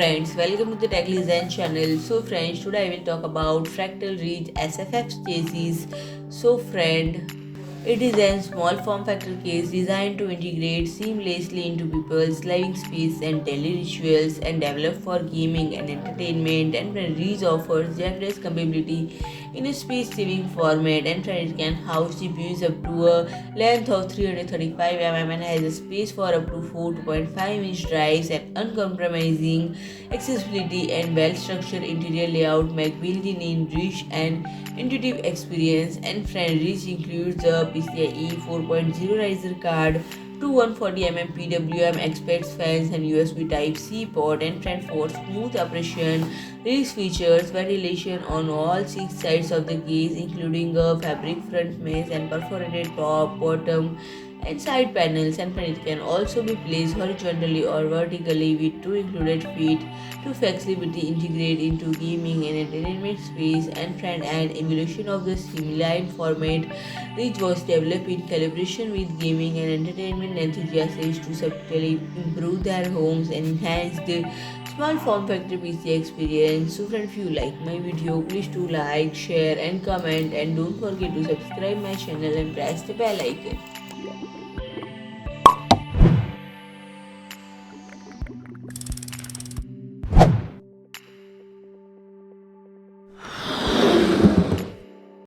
friends, welcome to the Tech Design channel. So friends, today I will talk about Fractal Reach SFF chassis. So friend, it is a small form factor case designed to integrate seamlessly into people's living space and daily rituals and developed for gaming and entertainment. And Reach offers generous compatibility in a space-saving format, and it can house GPUs up to a length of 335 mm and has a space for up to 4.5-inch drives. And uncompromising accessibility and well-structured interior layout make building in rich and intuitive experience. And Reach includes a PCIe 4.0 riser card, two 140 mm PWM Aspect fans, and USB Type-C port. And for smooth operation, these features ventilation on all 6 sides of the case, including a fabric front mesh and perforated top, bottom, and side panels. And it can also be placed horizontally or vertically with two included feet to flexibly integrate into gaming and entertainment space. And emulation of the slimline format, which was developed in collaboration with gaming and entertainment enthusiasts to subtly improve their homes and enhance the small form factor PC experience. So friends, if you like my video, please do like, share and comment, and don't forget to subscribe my channel and press the bell icon.